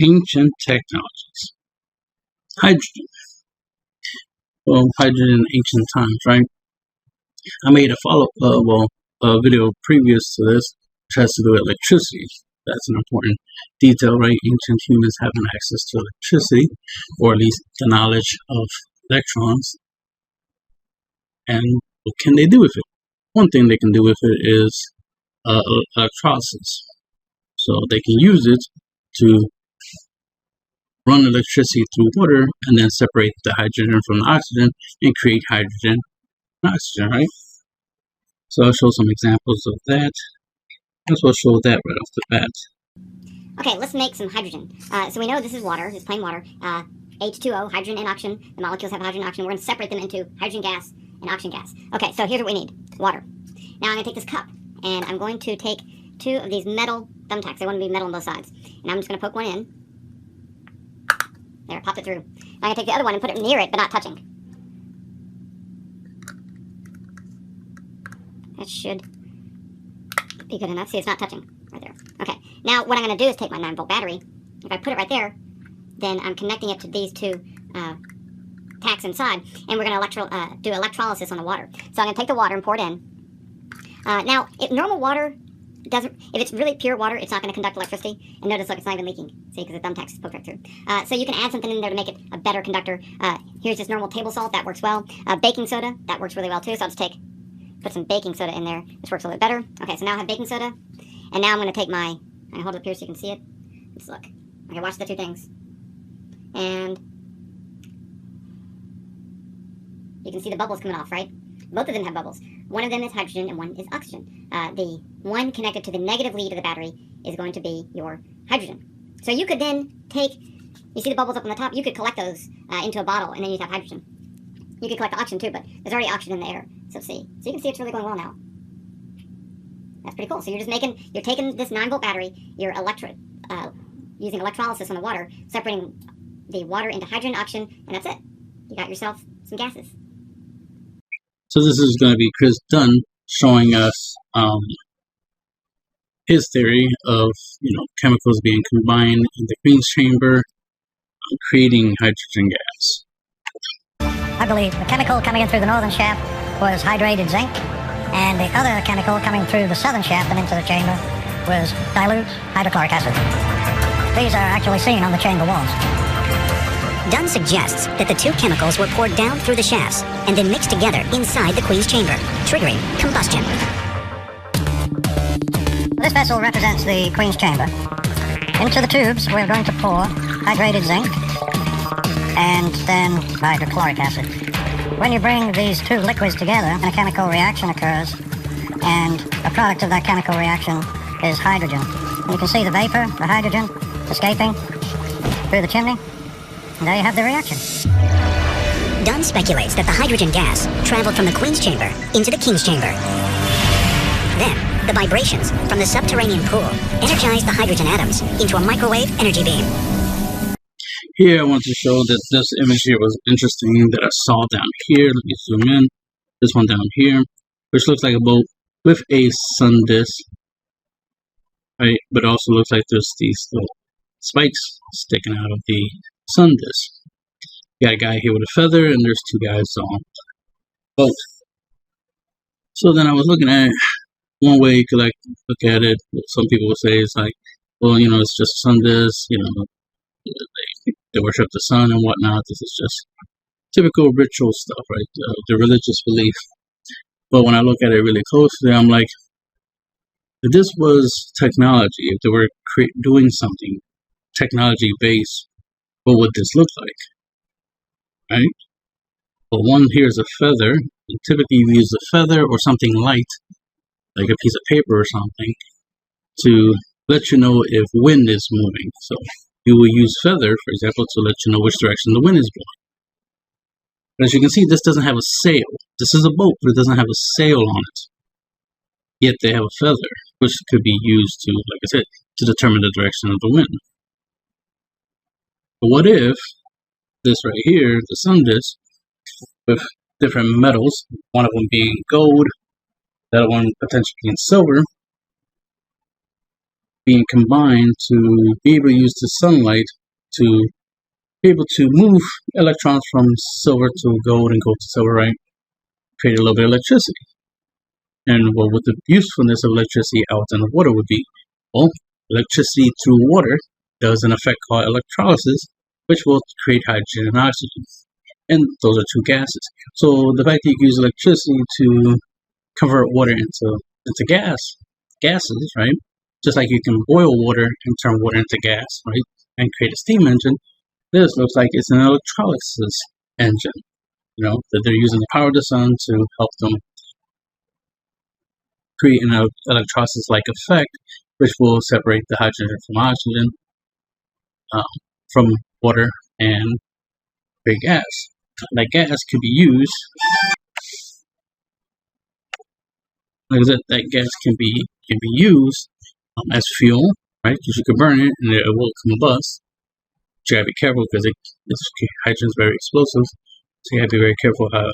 Ancient technologies. Hydrogen. Well, hydrogen in ancient times, right? I made a video previous to this, which has to do with electricity. That's an important detail, right? Ancient humans having access to electricity, or at least the knowledge of electrons. And what can they do with it? One thing they can do with it is electrolysis. So they can use it to run electricity through water and then separate the hydrogen from the oxygen and create hydrogen and oxygen, right? So I'll show some examples of that. Let's show that right off the bat. Okay, let's make some hydrogen. So we know this is water, it's plain water. H2O, hydrogen and oxygen. The molecules have hydrogen and oxygen. We're going to separate them into hydrogen gas and oxygen gas. Okay, so here's what we need. Water. Now I'm going to take this cup, and I'm going to take 2 of these metal thumbtacks. They want to be metal on both sides. And I'm just going to poke one in. There, popped it through. I'm going to take the other one and put it near it, but not touching. That should be good enough. See, it's not touching right there. Okay, now what I'm going to do is take my 9-volt battery. If I put it right there, then I'm connecting it to these 2 tacks inside, and we're going to do electrolysis on the water. So I'm going to take the water and pour it in. Now, if normal water doesn't, if it's really pure water, it's not going to conduct electricity. And notice, look, it's not even leaking. See, because the thumbtacks poke right through. So you can add something in there to make it a better conductor. Here's just normal table salt. That works well. Baking soda, that works really well too. So I'll just put some baking soda in there, which works a little bit better. Okay, so now I have baking soda. And now I'm going to take I'm going to hold it up here so you can see it. Let's look. Okay, watch the 2 things. And you can see the bubbles coming off, right? Both of them have bubbles. One of them is hydrogen and one is oxygen. The one connected to the negative lead of the battery is going to be your hydrogen. So you could then you see the bubbles up on the top, you could collect those into a bottle, and then you'd have hydrogen. You could collect the oxygen too, but there's already oxygen in the air. So you can see it's really going well now. That's pretty cool. So you're taking this 9-volt battery, you're using electrolysis on the water, separating the water into hydrogen, oxygen, and that's it. You got yourself some gases. So this is going to be Chris Dunn showing us his theory of chemicals being combined in the Queen's chamber, creating hydrogen gas. I believe the chemical coming in through the northern shaft was hydrated zinc, and the other chemical coming through the southern shaft and into the chamber was dilute hydrochloric acid. These are actually seen on the chamber walls. Dunn suggests that the 2 chemicals were poured down through the shafts and then mixed together inside the Queen's chamber, triggering combustion. This vessel represents the Queen's chamber. Into the tubes we're going to pour hydrated zinc and then hydrochloric acid. When you bring these 2 liquids together, a chemical reaction occurs, and a product of that chemical reaction is hydrogen. And you can see the vapor, the hydrogen, escaping through the chimney. And there you have the reaction. Dunn speculates that the hydrogen gas traveled from the Queen's chamber into the King's chamber. Then, the vibrations from the subterranean pool energized the hydrogen atoms into a microwave energy beam. Here I want to show that this image here was interesting that I saw down here. Let me zoom in. This one down here, which looks like a boat with a sun disk, right? But it also looks like there's these little spikes sticking out of the sun disk. You got a guy here with a feather, and there's 2 guys on the boat. So then I was looking at one way you could look at it. Some people would say it's like, well, it's just sun disk. They worship the sun and whatnot. This is just typical ritual stuff, right? The religious belief. But when I look at it really closely, I'm like, if this was technology, if they were doing something technology-based, what would this look like, right? Well, one here is a feather. And typically you use a feather or something light, like a piece of paper or something, to let you know if wind is moving. So you will use feather, for example, to let you know which direction the wind is blowing. But as you can see, this doesn't have a sail. This is a boat, but it doesn't have a sail on it. Yet they have a feather, which could be used to, like I said, to determine the direction of the wind. But what if this right here, the sun disk, with different metals, one of them being gold, the other one potentially being silver, being combined to be able to use the sunlight to be able to move electrons from silver to gold and gold to silver, right? Create a little bit of electricity. And what would the usefulness of electricity out in the water would be? Well, electricity through water does an effect called electrolysis, which will create hydrogen and oxygen. And those are two gases. So the fact that you can use electricity to convert water into gases, right? Just like you can boil water and turn water into gas, right? And create a steam engine. This looks like it's an electrolysis engine, that they're using the power of the sun to help them create an electrolysis-like effect, which will separate the hydrogen from oxygen from water and create gas. That gas could be used, like I said, that gas can be used as fuel, right? Because you can burn it and it will combust. But you gotta be careful because hydrogen is very explosive, so you have to be very careful how to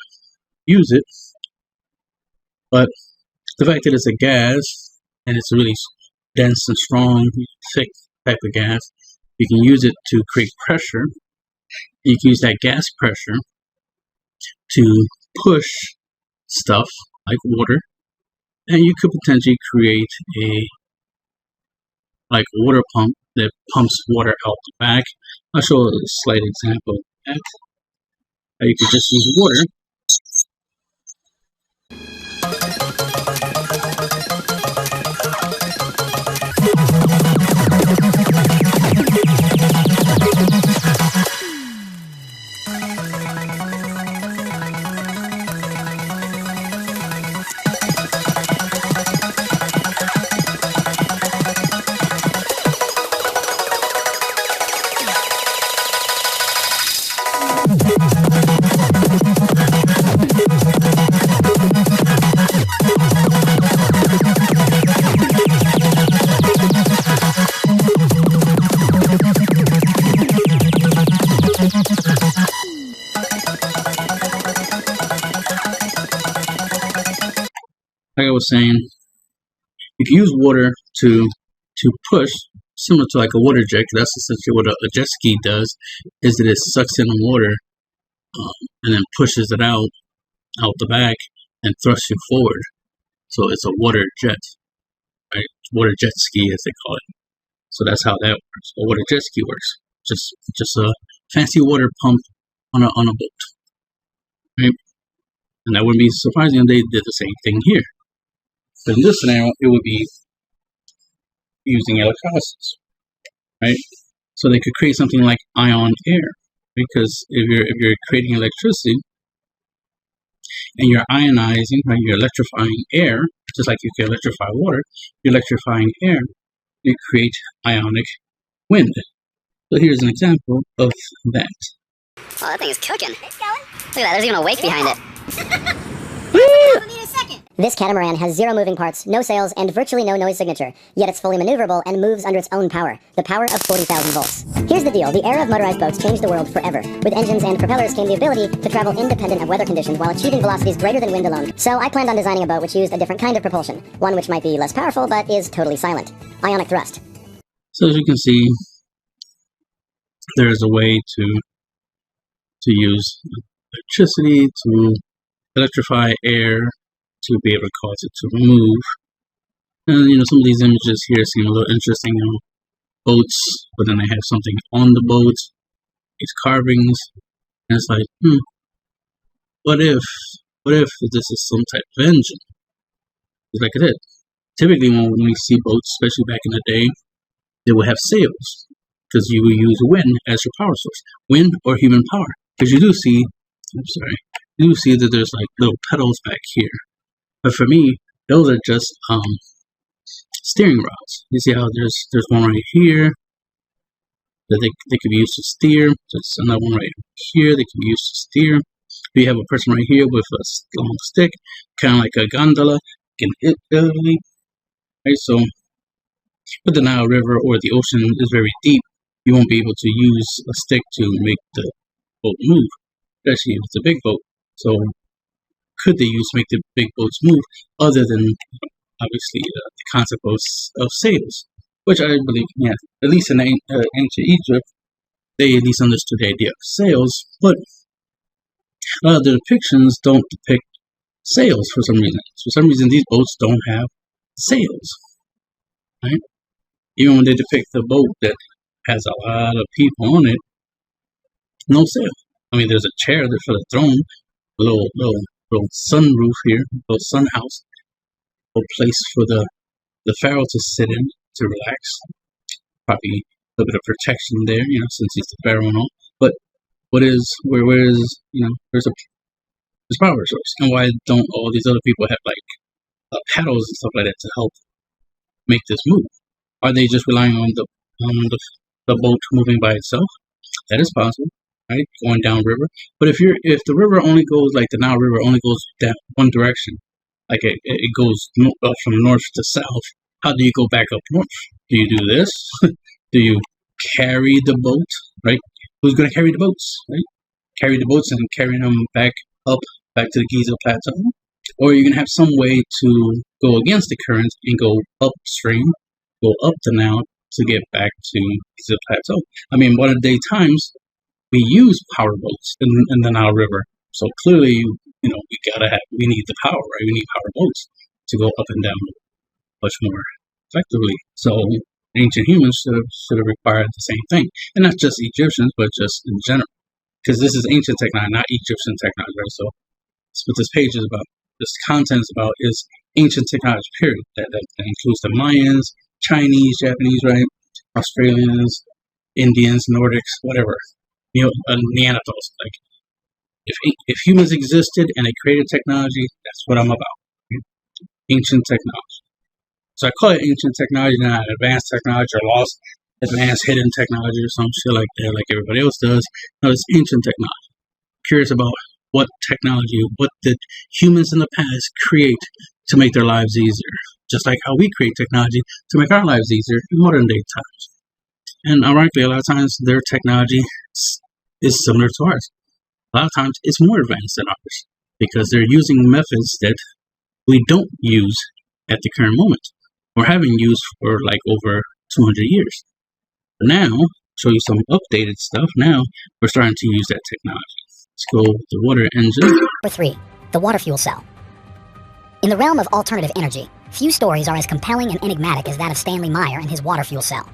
use it. But the fact that it's a gas and it's a really dense and strong, thick type of gas, you can use it to create pressure. You can use that gas pressure to push stuff like water, and you could potentially create a water pump that pumps water out the back. I'll show a slight example of that. You could just use water. Like I was saying, if you use water to push, similar to like a water jet, that's essentially what a jet ski does, is that it sucks in the water and then pushes it out the back and thrusts you forward. So it's a water jet, right? Water jet ski, as they call it. So that's how that works. A water jet ski works. Just a fancy water pump on a boat, right? And that wouldn't be surprising if they did the same thing here. But in this scenario, it would be using electrolysis, right? So they could create something like ion air, because if you're creating electricity and you're ionizing, right, you're electrifying air, just like you can electrify water, you're electrifying air, you create ionic wind. So here's an example of that. Oh, that thing is cooking. It's going. Look at that, there's even a wake behind it. This catamaran has 0 moving parts, no sails, and virtually no noise signature, yet it's fully maneuverable and moves under its own power, the power of 40,000 volts. Here's the deal, the era of motorized boats changed the world forever. With engines and propellers came the ability to travel independent of weather conditions while achieving velocities greater than wind alone. So I planned on designing a boat which used a different kind of propulsion, one which might be less powerful but is totally silent. Ionic thrust. So as you can see, there's a way to use electricity to electrify air, to be able to cause it to move. And some of these images here seem a little interesting, boats, but then they have something on the boat, these carvings, and it's like, what if this is some type of engine? It's like it is. Typically when we see boats, especially back in the day, they would have sails, because you would use wind as your power source. Wind or human power. Because you do see that there's like little pedals back here. But for me, those are just steering rods. You see how there's one right here that they could be used to steer. There's another one right here that can be used to steer. We have a person right here with a long stick, kind of like a gondola in Italy. Right, so, but the Nile River or the ocean is very deep. You won't be able to use a stick to make the boat move, especially if it's a big boat. So could they use to make the big boats move, other than obviously the concept of sails? which I believe, yeah, at least in ancient Egypt, they at least understood the idea of sails, but a lot of the depictions don't depict sails for some reason. For some reason, these boats don't have sails, right? Even when they depict the boat that has a lot of people on it, no sail. I mean, there's a chair there for the throne, a little sunroof here, a little sun house, a place for the pharaoh to sit in to relax. Probably a little bit of protection there, you know, since he's the pharaoh and all. But where is, you know, there's power source, and why don't all these other people have like paddles and stuff like that to help make this move? Are they just relying on the boat moving by itself? That is possible, right? Going downriver. But if the river only goes, like the Nile River only goes down one direction, like it goes from north to south, how do you go back up north? Do you do this? Do you carry the boat, right? Who's going to carry the boats, right? Carry the boats and carry them back up, back to the Giza Plateau? Or are you going to have some way to go against the current and go upstream, go up the Nile to get back to Giza Plateau? I mean, modern day times, we use power boats in the Nile River. So clearly, you know, we need the power, right? We need power boats to go up and down much more effectively. So ancient humans should have required the same thing. And not just Egyptians, but just in general. Because this is ancient technology, not Egyptian technology, right? So that's what this page is about. This content is about is ancient technology, period. That includes the Mayans, Chinese, Japanese, right? Australians, Indians, Nordics, whatever. You know, Neanderthals. Like, if humans existed and they created technology, that's what I'm about. Right? Ancient technology. So I call it ancient technology, not advanced technology or lost, advanced hidden technology or some shit like that, like everybody else does. No, it's ancient technology. Curious about what technology, what did humans in the past create to make their lives easier, just like how we create technology to make our lives easier in modern day times. And ironically, a lot of times their technology is similar to ours. A lot of times it's more advanced than ours because they're using methods that we don't use at the current moment or haven't used for like over 200 years. But now, show you some updated stuff. Now we're starting to use that technology. Let's go with the water engine. Number 3. The water fuel cell. In the realm of alternative energy, few stories are as compelling and enigmatic as that of Stanley Meyer and his water fuel cell.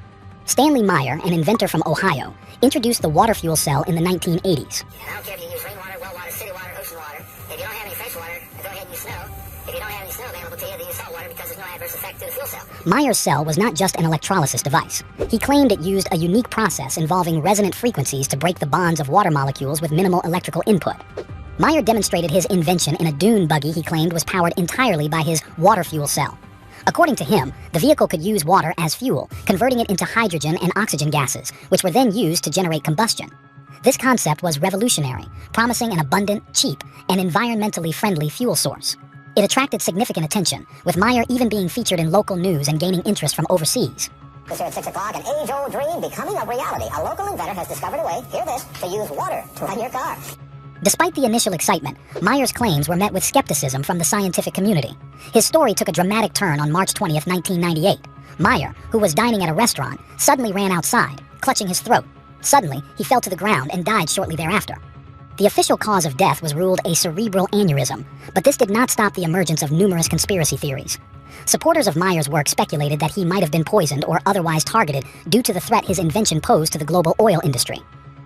Stanley Meyer, an inventor from Ohio, introduced the water fuel cell in the 1980s. I don't care if you use rainwater, well water, city water, ocean water. If you don't have any fresh water, go ahead and use snow. If you don't have any snow available to you, then use salt water because there's no adverse effect to the fuel cell. Meyer's cell was not just an electrolysis device. He claimed it used a unique process involving resonant frequencies to break the bonds of water molecules with minimal electrical input. Meyer demonstrated his invention in a dune buggy he claimed was powered entirely by his water fuel cell. According to him, the vehicle could use water as fuel, converting it into hydrogen and oxygen gases, which were then used to generate combustion. This concept was revolutionary, promising an abundant, cheap, and environmentally friendly fuel source. It attracted significant attention, with Meyer even being featured in local news and gaining interest from overseas. This here at 6 o'clock, an age-old dream becoming a reality. A local inventor has discovered a way, hear this, to use water to run your car. Despite the initial excitement, Meyer's claims were met with skepticism from the scientific community. His story took a dramatic turn on March 20th, 1998. Meyer, who was dining at a restaurant, suddenly ran outside, clutching his throat. Suddenly, he fell to the ground and died shortly thereafter. The official cause of death was ruled a cerebral aneurysm, but this did not stop the emergence of numerous conspiracy theories. Supporters of Meyer's work speculated that he might have been poisoned or otherwise targeted due to the threat his invention posed to the global oil industry.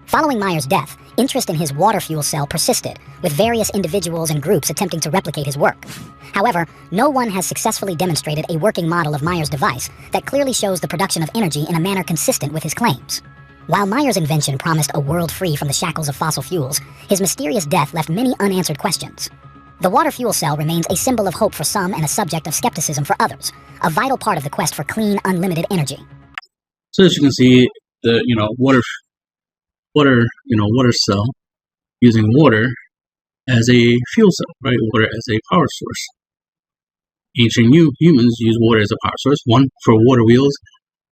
Following Meyer's death, interest in his water fuel cell persisted, with various individuals and groups attempting to replicate his work. However, no one has successfully demonstrated a working model of Meyer's device that clearly shows the production of energy in a manner consistent with his claims. While Meyer's invention promised a world free from the shackles of fossil fuels, his mysterious death left many unanswered questions. The water fuel cell remains a symbol of hope for some and a subject of skepticism for others, a vital part of the quest for clean, unlimited energy. So as you can see, the water cell using water as a fuel cell, right? Water as a power source. Ancient humans use water as a power source. One, for water wheels,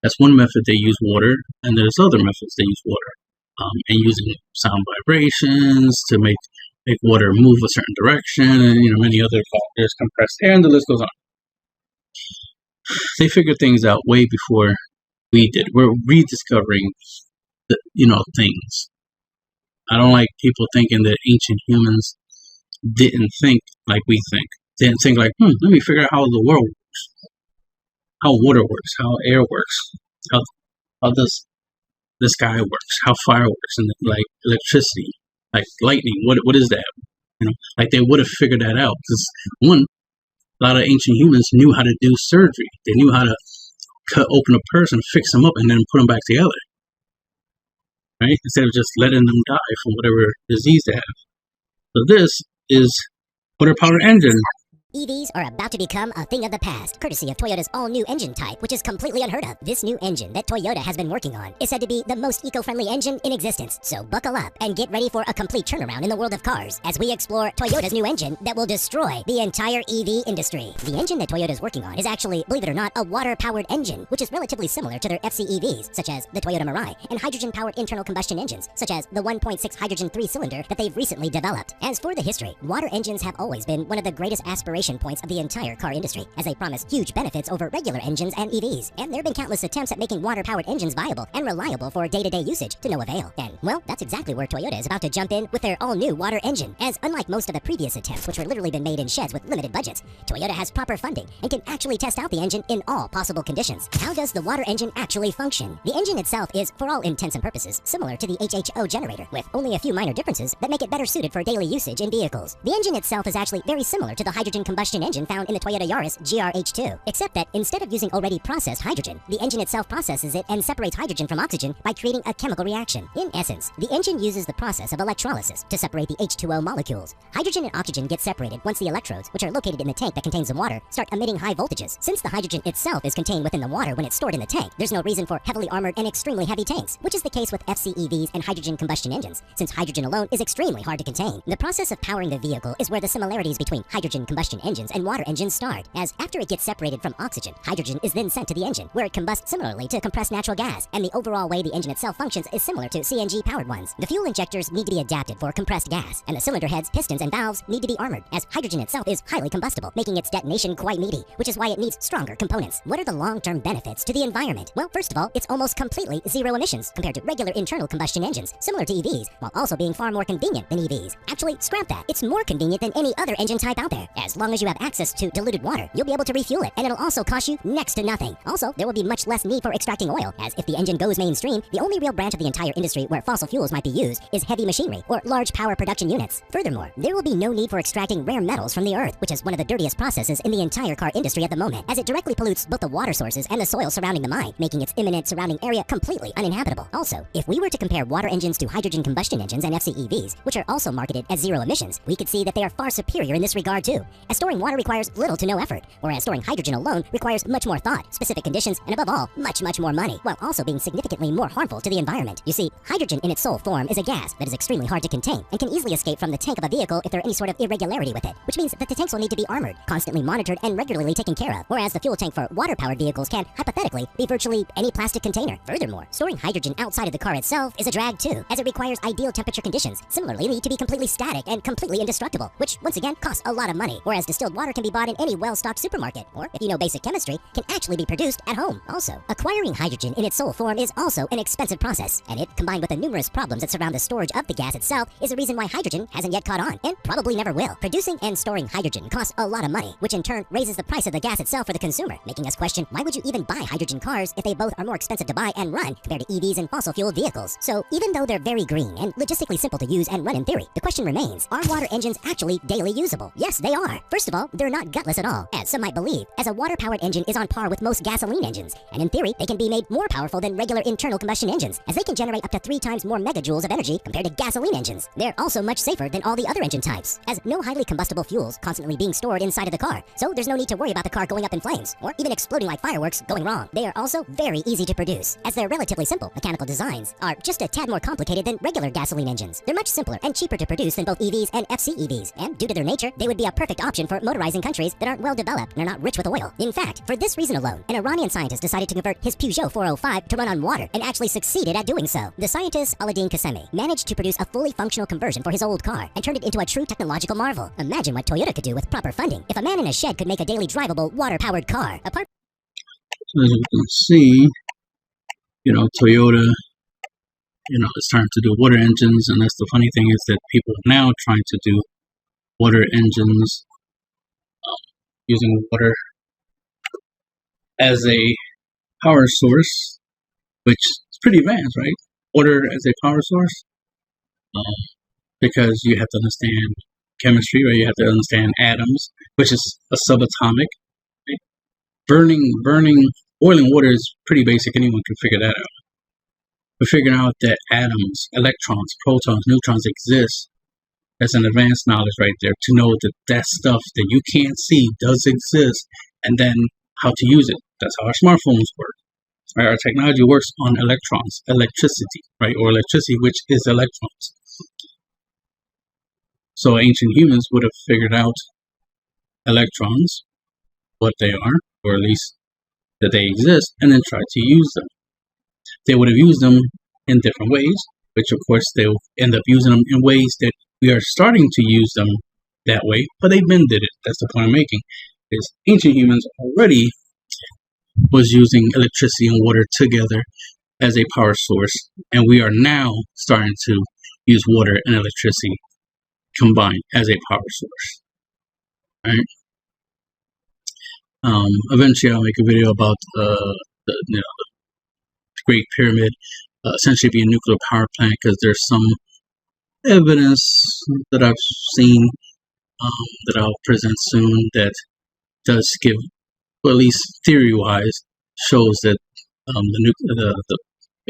that's one method they use water, and there's other methods they use water, and using sound vibrations to make water move a certain direction, and many other factors, compressed air, and the list goes on. They figured things out way before we did. We're rediscovering things. I don't like people thinking that ancient humans didn't think like we think. Didn't think like, let me figure out how the world works, how water works, how air works, how the sky works, how fire works, and like electricity, like lightning. What is that? Like they would have figured that out because one, a lot of ancient humans knew how to do surgery. They knew how to cut open a person, fix them up, and then put them back together. Right? Instead of just letting them die from whatever disease they have. So this is water-powered engine. EVs are about to become a thing of the past, courtesy of Toyota's all-new engine type, which is completely unheard of. This new engine that Toyota has been working on is said to be the most eco-friendly engine in existence. So buckle up and get ready for a complete turnaround in the world of cars as we explore Toyota's new engine that will destroy the entire EV industry. The engine that Toyota is working on is actually, believe it or not, a water-powered engine, which is relatively similar to their FCEVs, such as the Toyota Mirai, and hydrogen-powered internal combustion engines, such as the 1.6 hydrogen 3-cylinder that they've recently developed. As for the history, water engines have always been one of the greatest aspirations points of the entire car industry, as they promise huge benefits over regular engines and EVs. And there have been countless attempts at making water-powered engines viable and reliable for day-to-day usage to no avail. And, well, that's exactly where Toyota is about to jump in with their all-new water engine, as unlike most of the previous attempts, which were literally been made in sheds with limited budgets, Toyota has proper funding and can actually test out the engine in all possible conditions. How does the water engine actually function? The engine itself is, for all intents and purposes, similar to the HHO generator, with only a few minor differences that make it better suited for daily usage in vehicles. The engine itself is actually very similar to the hydrogen combustion engine found in the Toyota Yaris GR-H2, except that instead of using already processed hydrogen, the engine itself processes it and separates hydrogen from oxygen by creating a chemical reaction. In essence, the engine uses the process of electrolysis to separate the H2O molecules. Hydrogen and oxygen get separated once the electrodes, which are located in the tank that contains the water, start emitting high voltages. Since the hydrogen itself is contained within the water when it's stored in the tank, there's no reason for heavily armored and extremely heavy tanks, which is the case with FCEVs and hydrogen combustion engines, since hydrogen alone is extremely hard to contain. The process of powering the vehicle is where the similarities between hydrogen combustion engines and water engines start, as after it gets separated from oxygen, hydrogen is then sent to the engine, where it combusts similarly to compressed natural gas, and the overall way the engine itself functions is similar to CNG-powered ones. The fuel injectors need to be adapted for compressed gas, and the cylinder heads, pistons, and valves need to be armored, as hydrogen itself is highly combustible, making its detonation quite meaty, which is why it needs stronger components. What are the long-term benefits to the environment? Well, first of all, it's almost completely zero emissions compared to regular internal combustion engines, similar to EVs, while also being far more convenient than EVs. Actually, scrap that. It's more convenient than any other engine type out there. As long as you have access to diluted water, you'll be able to refuel it, and it'll also cost you next to nothing. Also, there will be much less need for extracting oil, as if the engine goes mainstream, the only real branch of the entire industry where fossil fuels might be used is heavy machinery or large power production units. Furthermore, there will be no need for extracting rare metals from the earth, which is one of the dirtiest processes in the entire car industry at the moment, as it directly pollutes both the water sources and the soil surrounding the mine, making its imminent surrounding area completely uninhabitable. Also, if we were to compare water engines to hydrogen combustion engines and FCEVs, which are also marketed as zero emissions, we could see that they are far superior in this regard too, as storing water requires little to no effort, whereas storing hydrogen alone requires much more thought, specific conditions, and above all, much more money, while also being significantly more harmful to the environment. You see, hydrogen in its sole form is a gas that is extremely hard to contain and can easily escape from the tank of a vehicle if there are any sort of irregularity with it, which means that the tanks will need to be armored, constantly monitored, and regularly taken care of, whereas the fuel tank for water-powered vehicles can, hypothetically, be virtually any plastic container. Furthermore, storing hydrogen outside of the car itself is a drag too, as it requires ideal temperature conditions, similarly need to be completely static and completely indestructible, which, once again, costs a lot of money, whereas distilled water can be bought in any well-stocked supermarket, or, if you know basic chemistry, can actually be produced at home. Also, acquiring hydrogen in its sole form is also an expensive process, and it, combined with the numerous problems that surround the storage of the gas itself, is a reason why hydrogen hasn't yet caught on, and probably never will. Producing and storing hydrogen costs a lot of money, which in turn raises the price of the gas itself for the consumer, making us question, why would you even buy hydrogen cars if they both are more expensive to buy and run compared to EVs and fossil-fueled vehicles? So, even though they're very green and logistically simple to use and run in theory, the question remains, are water engines actually daily usable? Yes, they are. First of all, they're not gutless at all, as some might believe, as a water-powered engine is on par with most gasoline engines, and in theory, they can be made more powerful than regular internal combustion engines, as they can generate up to 3 times more megajoules of energy compared to gasoline engines. They're also much safer than all the other engine types, as no highly combustible fuels constantly being stored inside of the car, so there's no need to worry about the car going up in flames, or even exploding like fireworks going wrong. They are also very easy to produce, as their relatively simple mechanical designs are just a tad more complicated than regular gasoline engines. They're much simpler and cheaper to produce than both EVs and FCEVs, and due to their nature, they would be a perfect option for motorizing countries that aren't well developed and are not rich with oil. In fact, for this reason alone, an Iranian scientist decided to convert his Peugeot 405 to run on water, and actually succeeded at doing so. The scientist, Aladdin Qasemi, managed to produce a fully functional conversion for his old car, and turned it into a true technological marvel. Imagine what Toyota could do with proper funding if a man in a shed could make a daily drivable, water-powered car. As you can see, Toyota, is starting to do water engines, and that's the funny thing is that people are now trying to do water engines using water as a power source, which is pretty advanced, right? Water as a power source, because you have to understand chemistry, right? You have to understand atoms, which is a subatomic. Right? Boiling water is pretty basic. Anyone can figure that out. But figuring out that atoms, electrons, protons, neutrons exist, that's an advanced knowledge right there. To know that that stuff that you can't see does exist, and then how to use it. That's how our smartphones work. Right? Our technology works on electrons, electricity, right? Or electricity, which is electrons. So ancient humans would have figured out electrons, what they are, or at least that they exist, and then tried to use them. They would have used them in different ways, which of course they'll end up using them in ways that we are starting to use them that way, but they been did it. That's the point I'm making. Is ancient humans already was using electricity and water together as a power source, and we are now starting to use water and electricity combined as a power source. Right? Eventually, I'll make a video about the Great Pyramid essentially being a nuclear power plant, because there's some evidence that I've seen that I'll present soon that does give, well, at least theory-wise, shows that the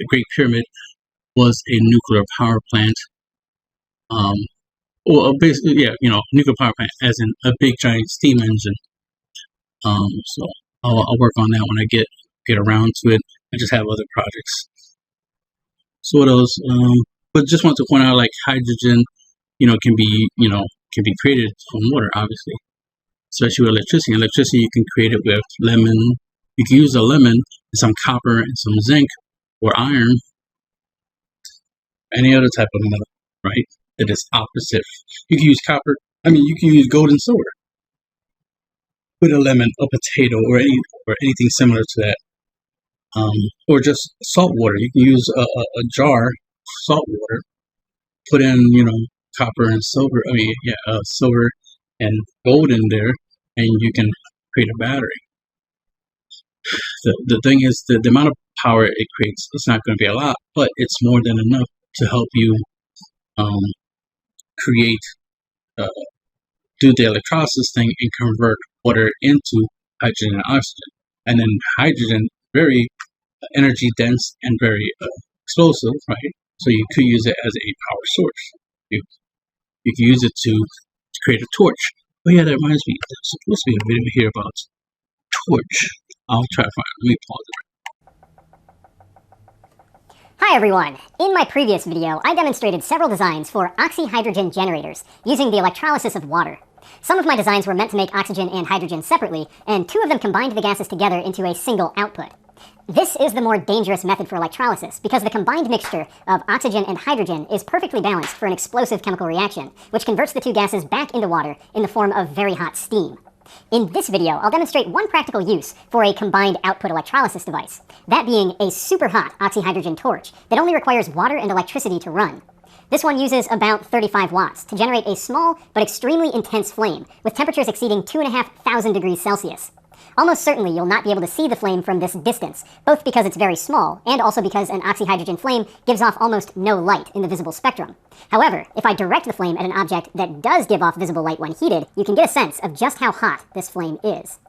Great Pyramid was a nuclear power plant. Well, basically, yeah, nuclear power plant, as in a big giant steam engine. So I'll work on that when I get around to it. I just have other projects. So what else? But just want to point out, like, hydrogen, can be created from water, obviously, especially with electricity. Electricity, you can create it with lemon. You can use a lemon and some copper and some zinc or iron, any other type of metal, right? That is opposite. You can use copper. You can use gold and silver with a lemon, a potato, or anything similar to that. Or just salt water. You can use a jar of salt water, put in, copper and silver, silver and gold in there, and you can create a battery. The thing is, the amount of power it creates, it's not going to be a lot, but it's more than enough to help you create, do the electrolysis thing and convert water into hydrogen and oxygen. And then hydrogen, very energy dense and very explosive, right? So you could use it as a power source. You can use it to create a torch. Oh yeah, that reminds me, there's supposed to be a video here about torch. I'll try to find it. Let me pause it. Hi everyone! In my previous video, I demonstrated several designs for oxyhydrogen generators using the electrolysis of water. Some of my designs were meant to make oxygen and hydrogen separately, and 2 of them combined the gases together into a single output. This is the more dangerous method for electrolysis because the combined mixture of oxygen and hydrogen is perfectly balanced for an explosive chemical reaction, which converts the 2 gases back into water in the form of very hot steam. In this video, I'll demonstrate one practical use for a combined output electrolysis device, that being a super hot oxyhydrogen torch that only requires water and electricity to run. This one uses about 35 watts to generate a small but extremely intense flame with temperatures exceeding 2,500 degrees Celsius. Almost certainly you'll not be able to see the flame from this distance, both because it's very small and also because an oxyhydrogen flame gives off almost no light in the visible spectrum. However, if I direct the flame at an object that does give off visible light when heated, you can get a sense of just how hot this flame is.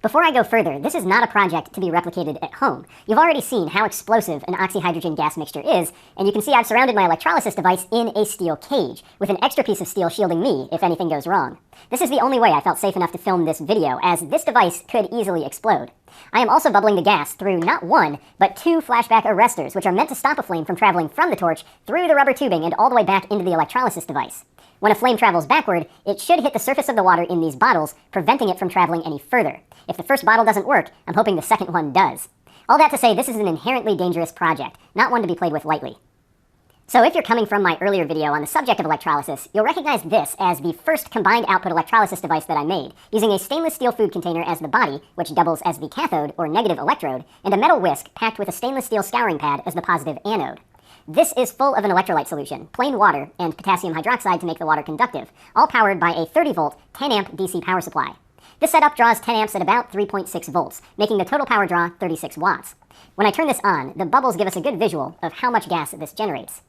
Before I go further, this is not a project to be replicated at home. You've already seen how explosive an oxyhydrogen gas mixture is, and you can see I've surrounded my electrolysis device in a steel cage, with an extra piece of steel shielding me if anything goes wrong. This is the only way I felt safe enough to film this video, as this device could easily explode. I am also bubbling the gas through not 1, but 2 flashback arresters, which are meant to stop a flame from traveling from the torch through the rubber tubing and all the way back into the electrolysis device. When a flame travels backward, it should hit the surface of the water in these bottles, preventing it from traveling any further. If the first bottle doesn't work, I'm hoping the second one does. All that to say, this is an inherently dangerous project, not one to be played with lightly. So if you're coming from my earlier video on the subject of electrolysis, you'll recognize this as the first combined output electrolysis device that I made, using a stainless steel food container as the body, which doubles as the cathode or negative electrode, and a metal whisk packed with a stainless steel scouring pad as the positive anode. This is full of an electrolyte solution, plain water, and potassium hydroxide to make the water conductive, all powered by a 30-volt, 10-amp DC power supply. This setup draws 10 amps at about 3.6 volts, making the total power draw 36 watts. When I turn this on, the bubbles give us a good visual of how much gas this generates.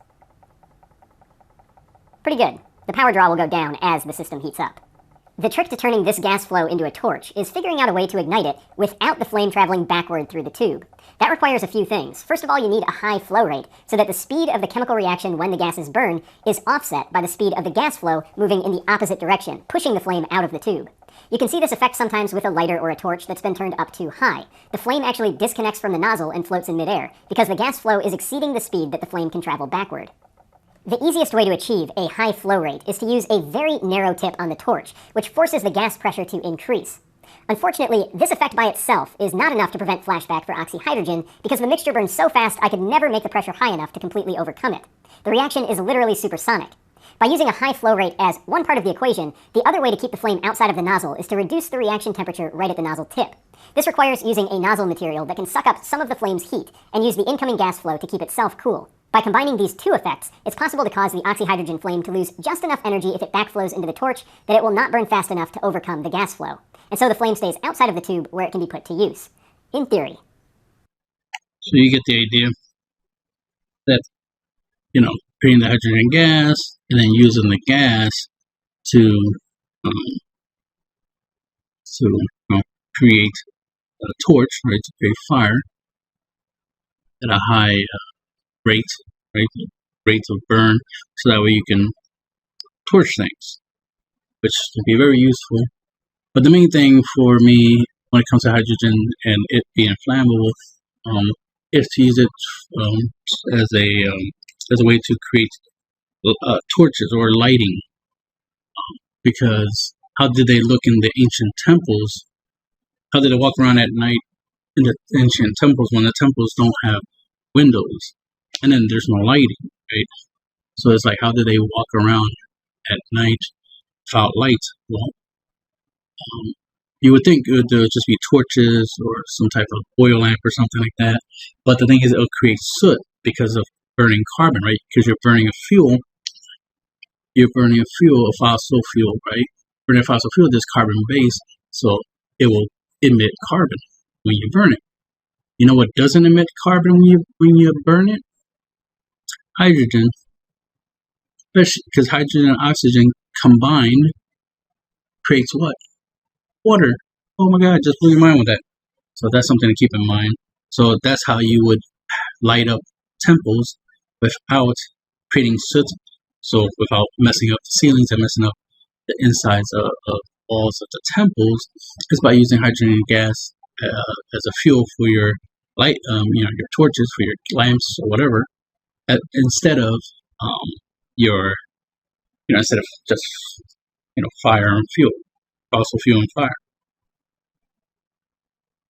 Pretty good. The power draw will go down as the system heats up. The trick to turning this gas flow into a torch is figuring out a way to ignite it without the flame traveling backward through the tube. That requires a few things. First of all, you need a high flow rate so that the speed of the chemical reaction when the gases burn is offset by the speed of the gas flow moving in the opposite direction, pushing the flame out of the tube. You can see this effect sometimes with a lighter or a torch that's been turned up too high. The flame actually disconnects from the nozzle and floats in midair because the gas flow is exceeding the speed that the flame can travel backward. The easiest way to achieve a high flow rate is to use a very narrow tip on the torch, which forces the gas pressure to increase. Unfortunately, this effect by itself is not enough to prevent flashback for oxyhydrogen because the mixture burns so fast I could never make the pressure high enough to completely overcome it. The reaction is literally supersonic. By using a high flow rate as one part of the equation, the other way to keep the flame outside of the nozzle is to reduce the reaction temperature right at the nozzle tip. This requires using a nozzle material that can suck up some of the flame's heat and use the incoming gas flow to keep itself cool. By combining these two effects, it's possible to cause the oxyhydrogen flame to lose just enough energy if it backflows into the torch that it will not burn fast enough to overcome the gas flow. And so the flame stays outside of the tube where it can be put to use. In theory. So you get the idea that, creating the hydrogen gas and then using the gas to create a torch, right, to create fire at a high rate of burn, so that way you can torch things, which can be very useful. But the main thing for me when it comes to hydrogen and it being flammable is to use it as a way to create torches or lighting. Because how did they look in the ancient temples? How did they walk around at night in the ancient temples when the temples don't have windows? And then there's no lighting, right? So it's like, how do they walk around at night without light? Well, you would think it would just be torches or some type of oil lamp or something like that. But the thing is, it'll create soot because of burning carbon, right? Because you're burning a fuel. You're burning a fossil fuel, right? Burning a fossil fuel, there's carbon base, so it will emit carbon when you burn it. You know what doesn't emit carbon when you burn it? Hydrogen, especially because hydrogen and oxygen combined creates what? Water. Oh my God, just blew your mind with that. So that's something to keep in mind. So that's how you would light up temples without creating soot. So without messing up the ceilings and messing up the insides of walls of the temples, is by using hydrogen gas as a fuel for your light, your torches, for your lamps or whatever. Instead of instead of just fire and fuel, fossil fuel and fire.